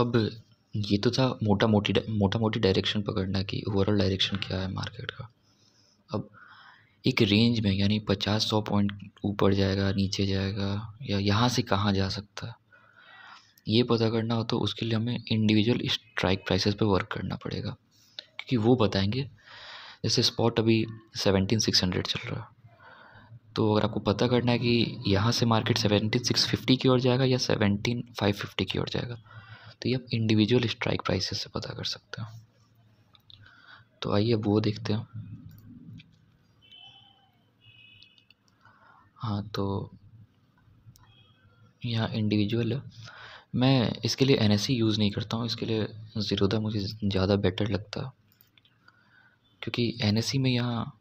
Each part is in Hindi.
अब ये तो था मोटा मोटी डायरेक्शन पकड़ना कि ओवरऑल डायरेक्शन क्या है मार्केट का। अब एक रेंज में यानी 50-100 पॉइंट ऊपर जाएगा, नीचे जाएगा, या यहाँ से कहाँ जा सकता है, ये पता करना हो तो उसके लिए हमें इंडिविजुअल स्ट्राइक प्राइसेस पे वर्क करना पड़ेगा, क्योंकि वो बताएंगे। जैसे स्पॉट अभी 17,600 चल रहा है, तो अगर आपको पता करना है कि यहाँ से मार्केट 17,650 की ओर जाएगा या 17,550 की ओर जाएगा, तो ये आप इंडिविजुअल स्ट्राइक प्राइसेस से पता कर सकते हो। तो आइए अब वो देखते हैं। हाँ, तो यहाँ इंडिविजुअल है। मैं इसके लिए NSE यूज़ नहीं करता हूँ, इसके लिए ज़ीरोधा मुझे ज़्यादा बेटर लगता है, क्योंकि NSE में यहाँ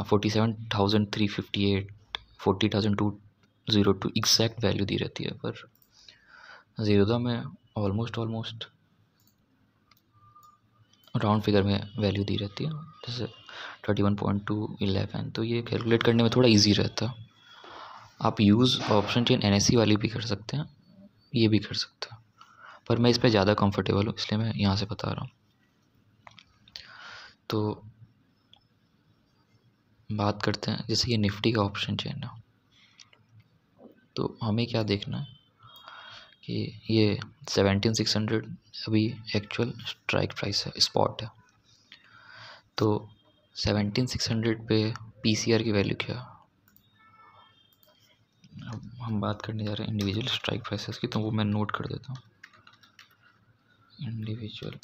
47,358 40,202 एग्जैक्ट वैल्यू दी रहती है, पर ज़ीरोधा में ऑलमोस्ट राउंड फिगर में वैल्यू दी रहती है, जैसे 31.211। तो ये कैलकुलेट करने में थोड़ा इजी रहता है। आप यूज़ ऑप्शन चेन NSE वाली भी कर सकते हैं, ये भी कर सकते हैं, पर मैं इस पर ज़्यादा कंफर्टेबल हूँ, इसलिए मैं यहाँ से बता रहा हूँ। तो बात करते हैं, जैसे ये निफ्टी का ऑप्शन चेन है, तो हमें क्या देखना है कि ये 17,600 अभी एक्चुअल स्ट्राइक प्राइस है, स्पॉट है। तो 17,600 पे PCR की वैल्यू क्या है। अब हम बात करने जा रहे हैं इंडिविजुअल स्ट्राइक प्राइसेस की, तो वो मैं नोट कर देता हूँ। इंडिविजुअल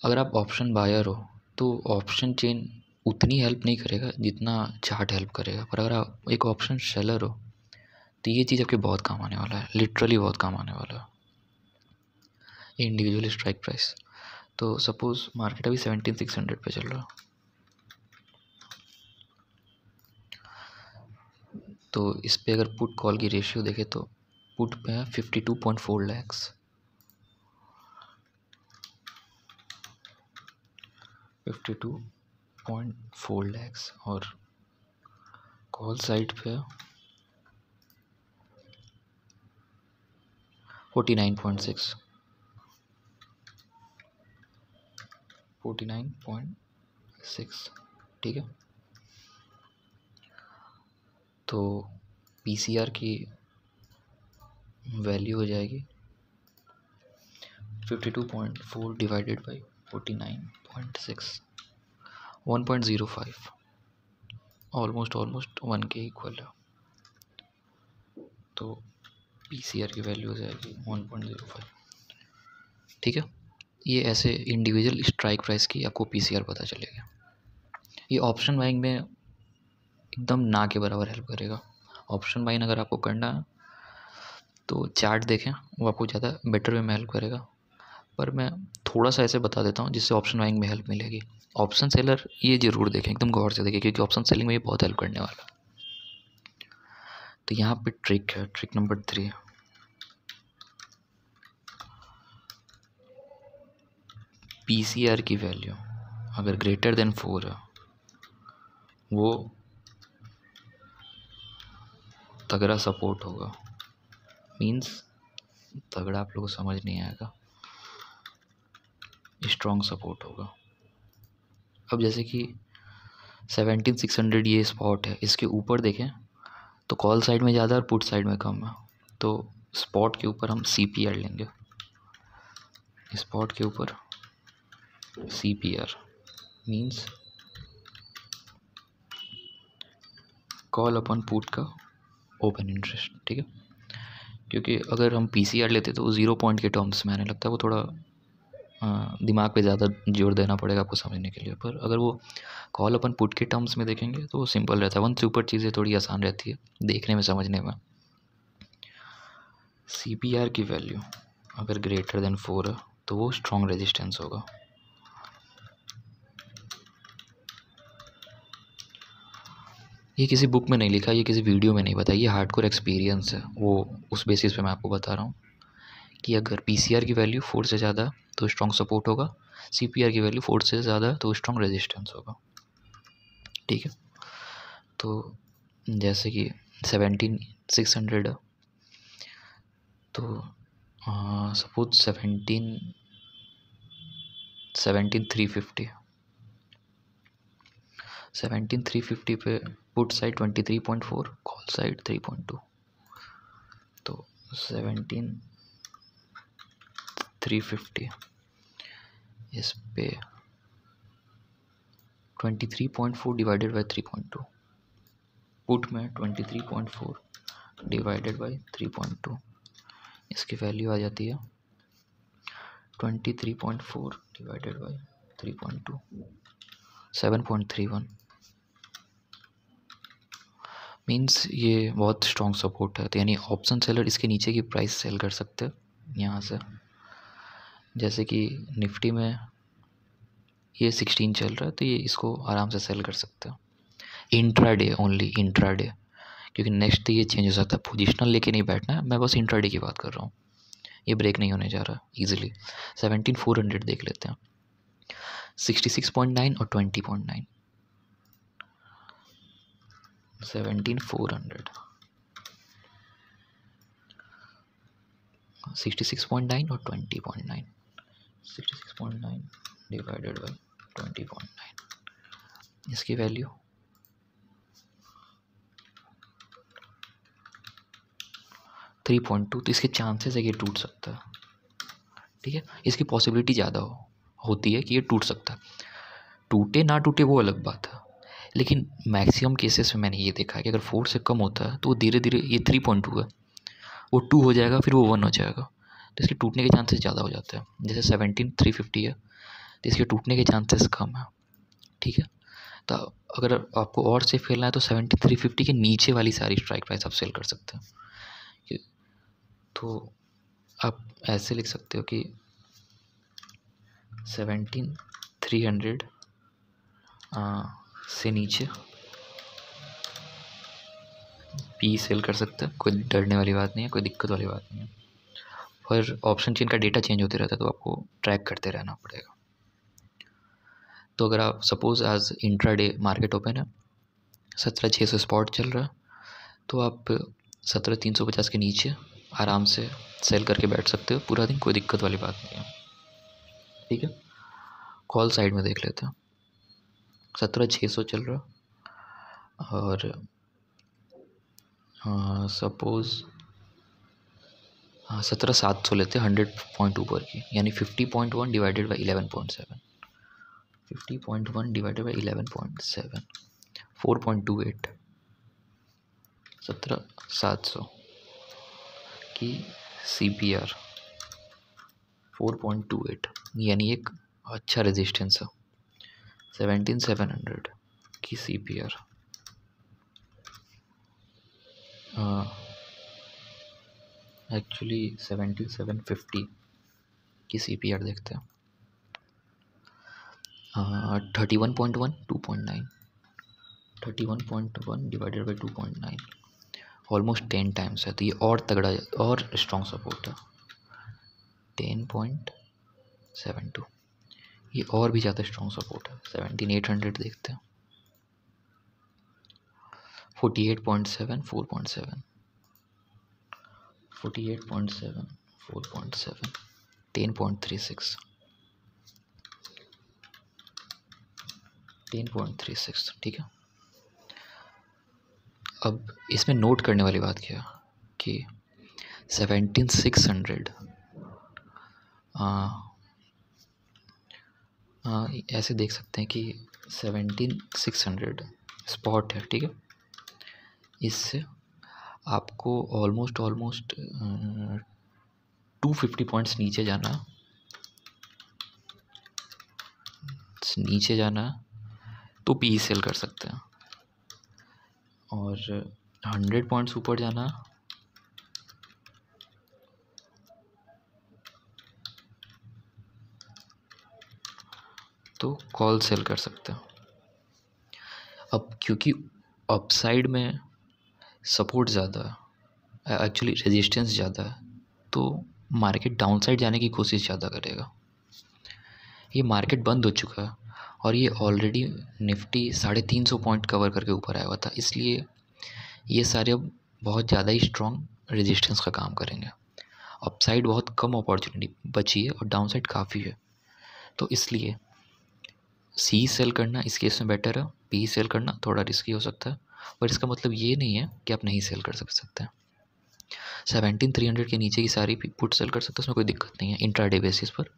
अगर आप ऑप्शन बायर हो तो ऑप्शन चेन उतनी हेल्प नहीं करेगा जितना चार्ट हेल्प करेगा, पर अगर आप एक ऑप्शन सेलर हो तो ये चीज़ आपके बहुत काम आने वाला है, लिटरली बहुत काम आने वाला है इंडिविजुअल स्ट्राइक प्राइस। तो सपोज़ मार्केट अभी 17,600 पे चल रहा, तो इस पे अगर पुट कॉल की रेशियो देखें तो पुट पे है 52.4 लैक्स, 52.4 लैक्स, और कॉल साइड पे 49.6, 49.6, ठीक है। तो PCR की वैल्यू हो जाएगी 52.4 डिवाइडेड बाई 49.6, 1.05, ऑलमोस्ट 1 के इक्वल है। तो PCR की वैल्यू हो जाएगी 1.05, ठीक है। ये ऐसे इंडिविजुअल स्ट्राइक प्राइस की आपको PCR पता चलेगा। ये ऑप्शन बाइंग में एकदम ना के बराबर हेल्प करेगा। ऑप्शन बाइंग अगर आपको करना है तो चार्ट देखें, वो आपको ज़्यादा बेटर वे में हेल्प करेगा, पर मैं थोड़ा सा ऐसे बता देता हूँ जिससे ऑप्शन बाइंग में हेल्प मिलेगी। ऑप्शन सेलर ये ज़रूर देखें, एकदम गौर से देखें, क्योंकि ऑप्शन सेलिंग में ये बहुत हेल्प करने वाला है। तो यहाँ पे ट्रिक है, ट्रिक नंबर 3, PCR की वैल्यू अगर ग्रेटर देन 4 है, वो तगड़ा सपोर्ट होगा। मीन्स तगड़ा आप लोगों को समझ नहीं आएगा, स्ट्रॉन्ग सपोर्ट होगा। अब जैसे कि 17,600 ये स्पॉट है, इसके ऊपर देखें तो कॉल साइड में ज़्यादा और पुट साइड में कम है, तो स्पॉट के ऊपर हम CPR लेंगे। स्पॉट के ऊपर CPR मीन्स कॉल अपन पुट का ओपन इंटरेस्ट, ठीक है। क्योंकि अगर हम PCR लेते तो 0 पॉइंट के टर्म्स में आने लगता है, वो थोड़ा दिमाग पे ज़्यादा जोर देना पड़ेगा आपको समझने के लिए। पर अगर वो कॉल अपन पुट के टर्म्स में देखेंगे तो वो सिंपल रहता है, वन से ऊपर चीज़ें थोड़ी आसान रहती है देखने में, समझने में। CPR की वैल्यू अगर ग्रेटर देन 4 है तो वो स्ट्रॉन्ग रेजिस्टेंस होगा। ये किसी बुक में नहीं लिखा, ये किसी वीडियो में नहीं बताया, ये हार्डकोर एक्सपीरियंस है, वो उस बेसिस पे मैं आपको बता रहा हूँ कि अगर PCR की वैल्यू 4 से ज़्यादा तो स्ट्रॉन्ग सपोर्ट होगा, CPR की वैल्यू 4 से ज़्यादा तो स्ट्रॉन्ग रेजिस्टेंस होगा, ठीक है। तो जैसे कि 17,600 है, तो सपोज 17,350 पे पुट साइड 23.4, कॉल साइड 3.2, तो 17,350 इस पे 23.4 डिवाइडेड बाई 3.2, पुट में 23.4 डिवाइडेड बाई 3.2, इसकी वैल्यू आ जाती है 23.4 डिवाइडेड बाई 3.2, 7.31। मीन्स ये बहुत स्ट्रॉन्ग सपोर्ट है। तो यानी ऑप्शन सेलर इसके नीचे की प्राइस सेल कर सकते हैं यहाँ से। जैसे कि निफ्टी में ये 16 चल रहा है, तो ये इसको आराम से सेल कर सकते हैं इंट्राडे, ओनली इंट्राडे, क्योंकि नेक्स्ट ये चेंज हो सकता है। पोजिशनल लेके नहीं बैठना है, मैं बस इंट्राडे की बात कर रहा हूँ। ये ब्रेक नहीं होने जा रहा इजीली। 17,400 देख लेते हैं, 66.9 और 20.9, 17,400, 66.9 और 20.9, 66.9 डिवाइडेड बाई 20.9, इसकी वैल्यू 3.2। तो इसके चांसेस है कि ये टूट सकता है, ठीक है। इसकी पॉसिबिलिटी ज़्यादा होती है कि ये टूट सकता है। टूटे ना टूटे वो अलग बात है, लेकिन मैक्सिमम केसेस में मैंने ये देखा है कि अगर 4 से कम होता है तो वो धीरे धीरे, ये 3.2 है, वो 2 हो जाएगा, फिर वो 1 हो जाएगा, तो इसके टूटने के चांसेस ज़्यादा हो जाते हैं। जैसे 17,350 है, तो इसके टूटने के चांसेस कम है, ठीक है। तो अगर आपको और सेफ खेलना है तो 17,350 के नीचे वाली सारी स्ट्राइक प्राइस आप सेल कर सकते हैं। तो आप ऐसे लिख सकते हो कि 17,300 से नीचे पी सेल कर सकते हैं, कोई डरने वाली बात नहीं है, कोई दिक्कत वाली बात नहीं है। और ऑप्शन चेन का डेटा चेंज होते रहता है, तो आपको ट्रैक करते रहना पड़ेगा। तो अगर आप सपोज़ आज इंट्राडे मार्केट ओपन है, 17,600 स्पॉट चल रहा है, तो आप 17,350 के नीचे आराम से सेल करके बैठ सकते हो पूरा दिन, कोई दिक्कत वाली बात नहीं है, ठीक है। कॉल साइड में देख लेते हैं, 17,600 चल रहा, और सपोज़ 17,700 लेते हैं 100 पॉइंट ऊपर की, यानी 50.1 डिवाइडेड बाई 11.7, 50.1 डिवाइडेड बाई 11.7, 4.28, 17,700 की CPR 4.28, यानी एक अच्छा रेजिस्टेंस है। 17,700 की CPR, एक्चुअली 17,750 की CPR देखते हैं, 31.1, 2.9, 31.1 डिवाइडेड बाई 2.9, ऑलमोस्ट 10 टाइम्स है। तो ये और तगड़ा और स्ट्रॉन्ग सपोर्ट है, 10.72, ये और भी ज़्यादा स्ट्रॉन्ग सपोर्ट है। 17,800 देखते हैं, 48.7, 4.7, 48.7, 4.7, 10.36, 10.36, ठीक है। अब इसमें नोट करने वाली बात क्या है कि 17,600 ऐसे देख सकते हैं कि 17,600 स्पॉट है, ठीक है। इससे आपको ऑलमोस्ट 250 पॉइंट्स नीचे जाना तो पी सेल कर सकते हैं, और 100 पॉइंट्स ऊपर जाना तो कॉल सेल कर सकते हैं। अब क्योंकि अपसाइड में सपोर्ट ज़्यादा है, एक्चुअली रेजिस्टेंस ज़्यादा है, तो मार्केट डाउनसाइड जाने की कोशिश ज़्यादा करेगा। ये मार्केट बंद हो चुका है, और ये ऑलरेडी निफ्टी 350 पॉइंट कवर करके ऊपर आया हुआ था, इसलिए ये सारे अब बहुत ज़्यादा ही स्ट्रॉन्ग रेजिस्टेंस का काम करेंगे। अपसाइड बहुत कम अपॉर्चुनिटी बची है और डाउनसाइड काफ़ी है, तो इसलिए सी सेल करना इस केस में बेटर है। पी सेल करना थोड़ा रिस्की हो सकता है, पर इसका मतलब ये नहीं है कि आप नहीं सेल कर सकते हैं। 17,300 के नीचे की सारी पुट सेल कर सकते हैं, उसमें कोई दिक्कत नहीं है इंट्राडे बेसिस पर।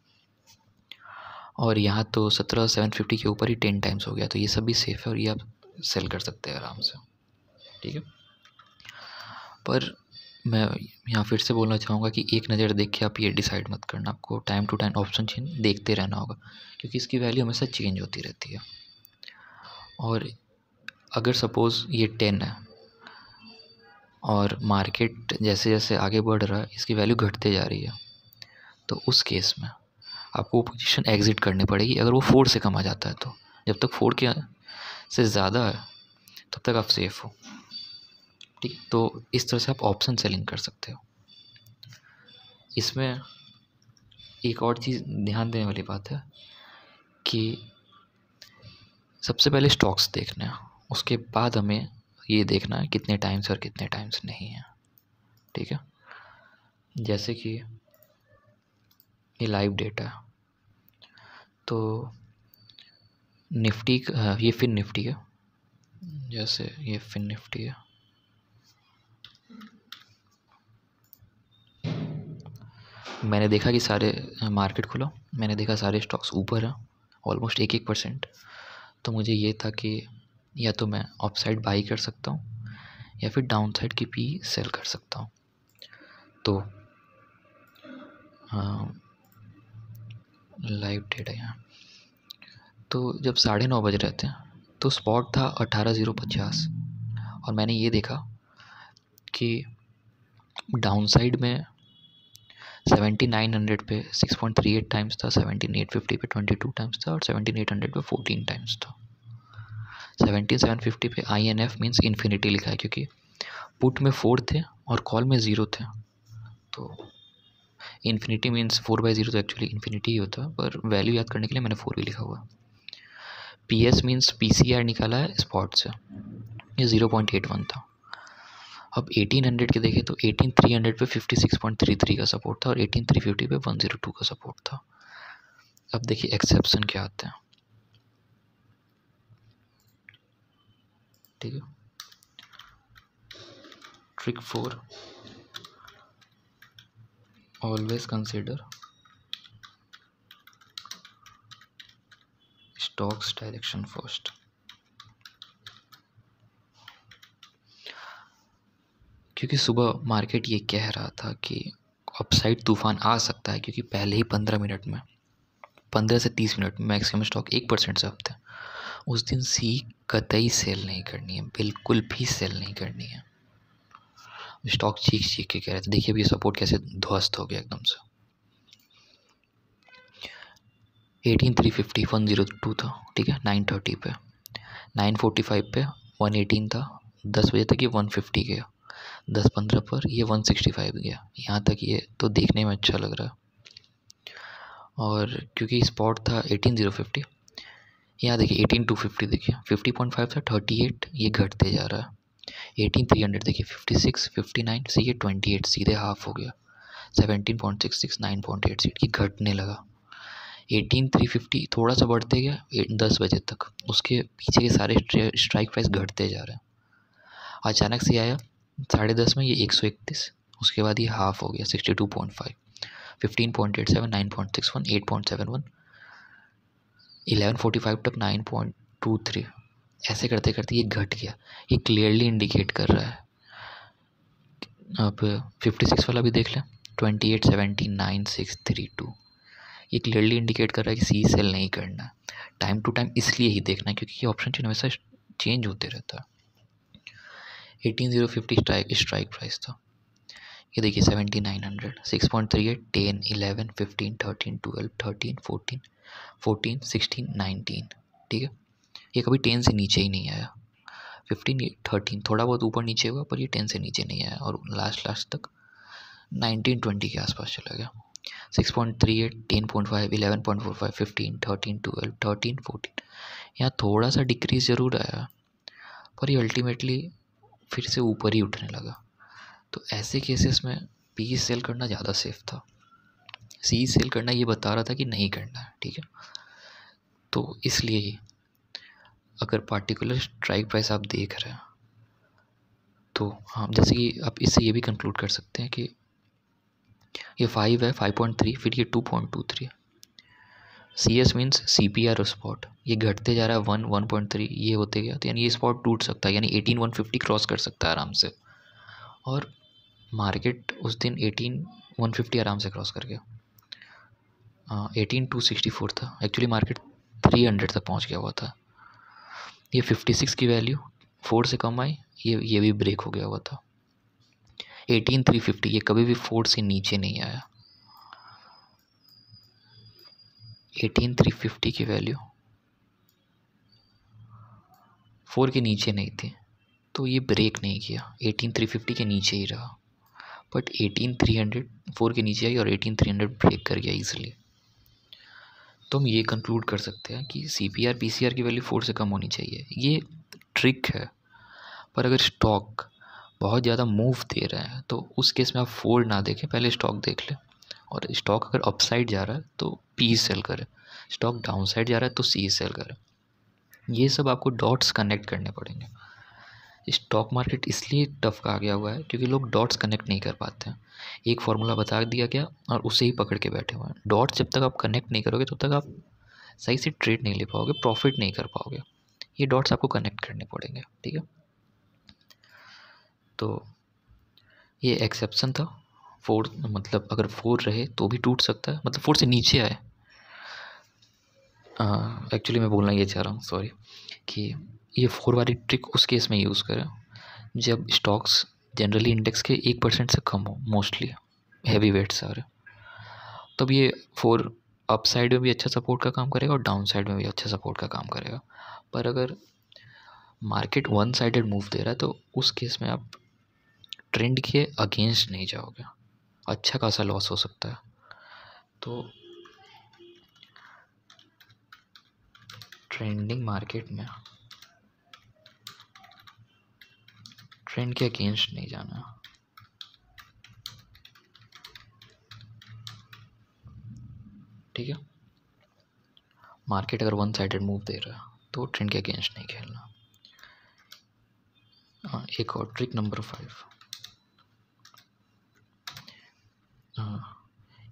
और यहाँ तो 17,750 के ऊपर ही 10 टाइम्स हो गया, तो ये सब भी सेफ़ है और ये आप सेल कर सकते हैं आराम से, ठीक है। पर मैं यहाँ फिर से बोलना चाहूँगा कि एक नज़र देख के आप ये डिसाइड मत करना, आपको time to time option change देखते रहना होगा, क्योंकि इसकी वैल्यू हमेशा चेंज होती रहती है। और अगर सपोज़ ये 10 है और मार्केट जैसे जैसे आगे बढ़ रहा है इसकी वैल्यू घटते जा रही है, तो उस केस में आपको वो पोजीशन एग्ज़िट करनी पड़ेगी। अगर वो 4 से कम आ जाता है तो, जब तक 4 के से ज़्यादा है तब तक आप सेफ़ हो, ठीक। तो इस तरह से आप ऑप्शन सेलिंग कर सकते हो। इसमें एक और चीज़ ध्यान देने वाली बात है कि सबसे पहले स्टॉक्स देखने हैं, उसके बाद हमें ये देखना है कितने टाइम्स और कितने टाइम्स नहीं है, ठीक है। जैसे कि ये लाइव डेटा है, तो निफ्टी ये फिन निफ्टी है, जैसे ये फिन निफ्टी है, मैंने देखा कि सारे मार्केट खुला, मैंने देखा सारे स्टॉक्स ऊपर हैं ऑलमोस्ट 1-1%, तो मुझे ये था कि या तो मैं अपसाइड बाई कर सकता हूँ या फिर डाउनसाइड की भी सेल कर सकता हूँ। तो लाइव डेटा यहाँ, तो जब 9:30 बज रहे थे तो स्पॉट था 18,050 और मैंने ये देखा कि डाउनसाइड में 17,900 पे 6.38 टाइम्स था, 17,850 पे 22 टाइम्स था और 17,800 पे 14 टाइम्स था। 17,750 पे INF मीन्स इन्फिनिटी लिखा है, क्योंकि पुट में 4 थे और कॉल में 0 थे, तो इन्फिनिटी मीन्स 4/0 तो एक्चुअली इन्फिनिटी ही होता है, पर वैल्यू याद करने के लिए मैंने 4 भी लिखा हुआ। PS मीन्स PCR निकाला है स्पॉट से, ये 0.81 था। अब 1800 के देखें तो 18,300 पे 56.33 का सपोर्ट था और 18,350 पे 102 का सपोर्ट था। अब देखिए एक्सेप्शन क्या आते हैं, ठीक है। Trick 4, always consider stocks direction first. क्योंकि सुबह मार्केट ये कह रहा था कि अपसाइड तूफान आ सकता है, क्योंकि पहले ही 15 मिनट में 15 से 30 मिनट में मैक्सिमम स्टॉक 1% से अपते हैं। उस दिन सी कतई सेल नहीं करनी है, बिल्कुल भी सेल नहीं करनी है। स्टॉक चीख के कह रहे थे, देखिए अभी सपोर्ट कैसे ध्वस्त हो गया एकदम से। 18,350 102 था, ठीक है। 9:30 पे 9:45 पे 118 था, 10 बजे तक ये 150 गया, 10:15 पर ये 165 गया। यहाँ तक ये तो देखने में अच्छा लग रहा है। और क्योंकि स्पॉट था 18,050, यहाँ देखिए 18,250 देखिए 50.5 था 38, ये घटते जा रहा है। 18,300 देखिए 56, 59 से ये 28 सीधे हाफ हो गया। 17.66 9.8 ये घटने लगा। 18,350 थोड़ा सा बढ़ते गया 10 बजे तक, उसके पीछे के सारे स्ट्राइक प्राइस घटते जा रहे हैं। अचानक से आया 10:30 में ये 131, उसके बाद ये हाफ हो गया 62.5, 15.87 9.61 8.71, 11:45 तक 9.23, ऐसे करते करते ये घट गया। ये क्लियरली इंडिकेट कर रहा है। अब 56 वाला भी देख लें, 28.79 632, ये क्लियरली इंडिकेट कर रहा है कि सी सेल नहीं करना है। टाइम टू टाइम इसलिए ही देखना है क्योंकि ये ऑप्शन चेन हमेशा चेंज होते रहता है। 18,050 स्ट्राइक प्राइस था, ये देखिए 17,900, 6.38 10 11 15 13 12 13 14 14 16 19, ठीक है। ये कभी 10 से नीचे ही नहीं आया। 15 13 थोड़ा बहुत ऊपर नीचे हुआ, पर ये 10 से नीचे नहीं आया और लास्ट तक 19 20 के आसपास चला गया। 6.38 10.5 11.45 15 13 12 13 14, यहाँ थोड़ा सा डिक्रीज ज़रूर आया, पर ये अल्टीमेटली फिर से ऊपर ही उठने लगा। तो ऐसे केसेस में पी सेल करना ज़्यादा सेफ था। सी सेल करना ये बता रहा था कि नहीं करना है, ठीक है। तो इसलिए अगर पार्टिकुलर स्ट्राइक प्राइस आप देख रहे हैं तो हाँ, जैसे कि आप इससे ये भी कंक्लूड कर सकते हैं कि ये 5 है, 5.3, फिर ये 2.23 है। C S means C P R spot, ये घटते जा रहा है 1.3 ये होते गया, तो यानी ये स्पॉट टूट सकता है, यानी 18,150 क्रॉस कर सकता है आराम से। और मार्केट उस दिन 18,150 आराम से क्रॉस कर गया। 18,264 था एक्चुअली, मार्केट 300 तक पहुंच गया हुआ था। ये 56 की वैल्यू 4 से कम आई, ये भी ब्रेक हो गया हुआ था। 18,350 ये कभी भी 4 से नीचे नहीं आया। 18,350 की वैल्यू 4 के नीचे नहीं थी, तो ये ब्रेक नहीं किया, 18,350 के नीचे ही रहा। बट 18,300 4 के नीचे आई और 18,300 ब्रेक कर गया ईजिली। तो हम ये कंक्लूड कर सकते हैं कि C P R P C R की वैल्यू 4 से कम होनी चाहिए। ये ट्रिक है, पर अगर स्टॉक बहुत ज़्यादा मूव दे रहा है तो उस केस में आप 4 ना देखें, पहले स्टॉक देख लें। और स्टॉक अगर अपसाइड जा रहा है तो पी सेल करें, स्टॉक डाउन साइड जा रहा है तो सी सेल करें। ये सब आपको डॉट्स कनेक्ट करने पड़ेंगे। स्टॉक मार्केट इसलिए टफ कहा गया हुआ है क्योंकि लोग डॉट्स कनेक्ट नहीं कर पाते हैं। एक फार्मूला बता दिया गया और उसे ही पकड़ के बैठे हुए हैं। डॉट्स जब तक आप कनेक्ट नहीं करोगे तब तक आप सही से ट्रेड नहीं ले पाओगे, प्रॉफिट नहीं कर पाओगे। ये डॉट्स आपको कनेक्ट करने पड़ेंगे, ठीक है। तो ये एक्सेप्शन था। 4 मतलब अगर 4 रहे तो भी टूट सकता है, मतलब 4 से नीचे आए। एक्चुअली मैं बोलना ये चाह रहा हूँ, सॉरी, कि ये 4 वाली ट्रिक उस केस में यूज़ करें जब स्टॉक्स जनरली इंडेक्स के 1% से कम हो, मोस्टली हैवी वेट्स आ रहे, तब ये 4 अप साइड में भी अच्छा सपोर्ट का काम करेगा और डाउन साइड में भी अच्छा सपोर्ट का काम करेगा। पर अगर मार्केट वन साइडेड मूव दे रहा है तो उस केस में आप ट्रेंड के अगेंस्ट नहीं जाओगे, अच्छा खासा लॉस हो सकता है। तो ट्रेंडिंग मार्केट में ट्रेंड के अगेंस्ट नहीं जाना। ठीक है, मार्केट अगर वन साइडेड मूव दे रहा है तो ट्रेंड के अगेंस्ट नहीं खेलना। हाँ, एक और ट्रिक नंबर 5।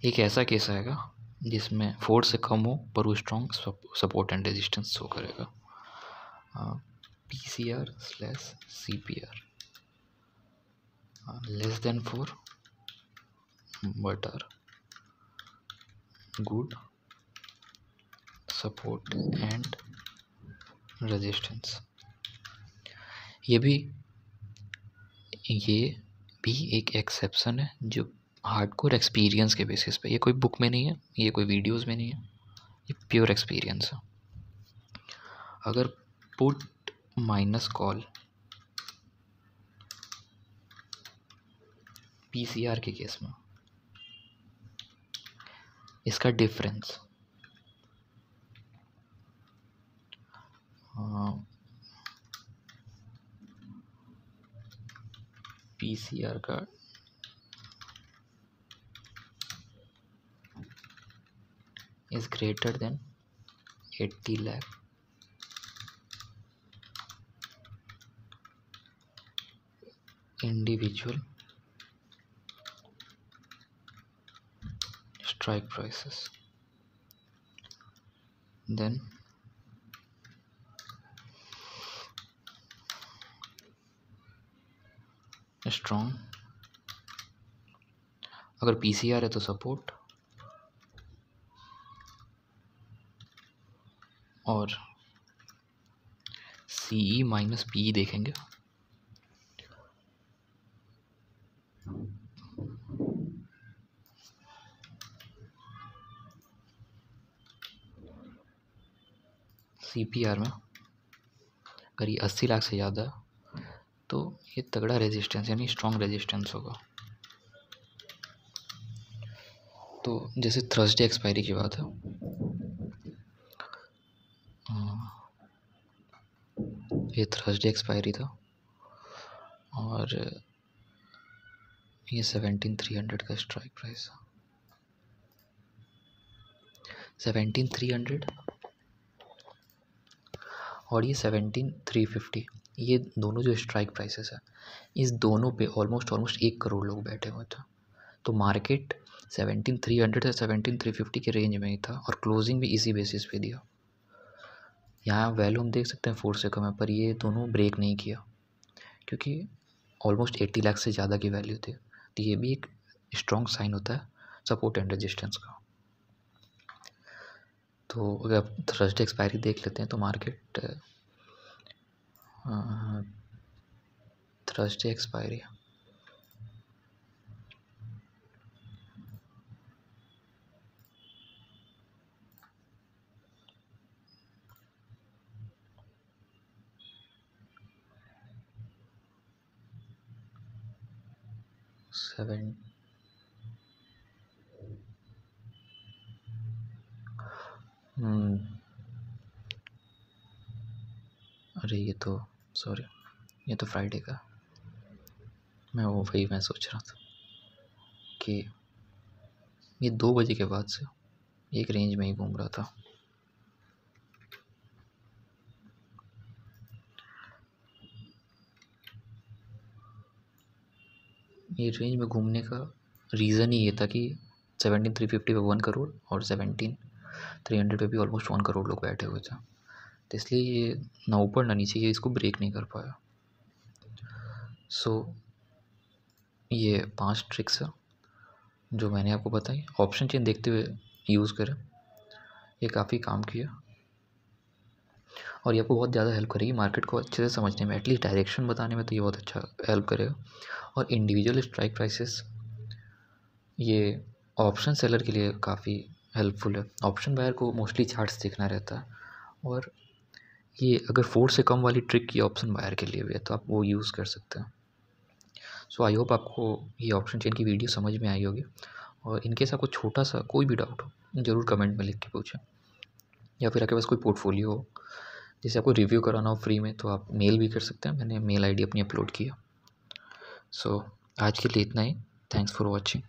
एक ऐसा केस आएगा जिसमें 4 से कम हो पर वो strong support and resistance show करेगा। P C R slash C P R less than 4 but are good support and resistance. ये भी एक एक्सेप्शन है जो हार्डकोर एक्सपीरियंस के बेसिस पे, ये कोई बुक में नहीं है, ये कोई वीडियोस में नहीं है, ये प्योर एक्सपीरियंस है। अगर पुट माइनस कॉल पीसीआर के केस में इसका डिफरेंस पीसीआर का is greater than 80 lakh individual strike prices, then strong। अगर पीसीआर है तो सपोर्ट और सीई माइनस पी देखेंगे। सीपीआर में अगर ये 80 लाख से ज़्यादा तो ये तगड़ा रेजिस्टेंस यानी स्ट्रॉन्ग रेजिस्टेंस होगा। तो जैसे थर्सडे एक्सपायरी की बात है, ये थर्सडे एक्सपायरी था और ये 17,300 का स्ट्राइक प्राइस है, 17,300 और ये 17,350, ये दोनों जो स्ट्राइक प्राइसेस है, इस दोनों पे ऑलमोस्ट 1 करोड़ लोग बैठे हुए थे। तो मार्केट 17,300 से 17,350 के रेंज में ही था और क्लोजिंग भी इसी बेसिस पे दिया। यहाँ वैल्यू हम देख सकते हैं 4 से कम है, पर ये दोनों ब्रेक नहीं किया क्योंकि ऑलमोस्ट 80 लाख से ज़्यादा की वैल्यू थी। तो ये भी एक स्ट्रॉन्ग साइन होता है सपोर्ट एंड रेजिस्टेंस का। तो अगर आप थर्सडे एक्सपायरी देख लेते हैं तो मार्केट थर्सडे एक्सपायरी 7 अरे ये तो सॉरी, ये तो फ्राइडे का, मैं सोच रहा था कि ये 2 बजे के बाद से एक रेंज में ही घूम रहा था। ये रेंज में घूमने का रीज़न ही ये था कि 17,350 पे 1 करोड़ और 17,300 पे भी ऑलमोस्ट 1 करोड़ लोग बैठे हुए थे। तो इसलिए ये ना ऊपर ना नीचे, ये इसको ब्रेक नहीं कर पाया। सो ये 5 ट्रिक्स है जो मैंने आपको बताई, ऑप्शन चेन देखते हुए यूज़ करें, ये काफ़ी काम किया और ये आपको बहुत ज़्यादा हेल्प करेगी मार्केट को अच्छे से समझने में, एटलीस्ट डायरेक्शन बताने में तो ये बहुत अच्छा हेल्प करेगा। और इंडिविजुअल स्ट्राइक प्राइसेस ये ऑप्शन सेलर के लिए काफ़ी हेल्पफुल है। ऑप्शन बायर को मोस्टली चार्ट्स देखना रहता है और ये अगर 4 से कम वाली ट्रिक ये ऑप्शन बायर के लिए भी है तो आप वो यूज़ कर सकते हैं। सो आई होप आपको ये ऑप्शन चेन की वीडियो समझ में आई होगी और इनकेस आपको छोटा सा कोई भी डाउट हो ज़रूर कमेंट में लिख के पूछें, या फिर आपके पास कोई पोर्टफोलियो हो जिसे आपको रिव्यू कराना हो फ्री में तो आप मेल भी कर सकते हैं, मैंने मेल आईडी अपनी अपलोड किया। सो आज के लिए इतना ही, थैंक्स फॉर वॉचिंग।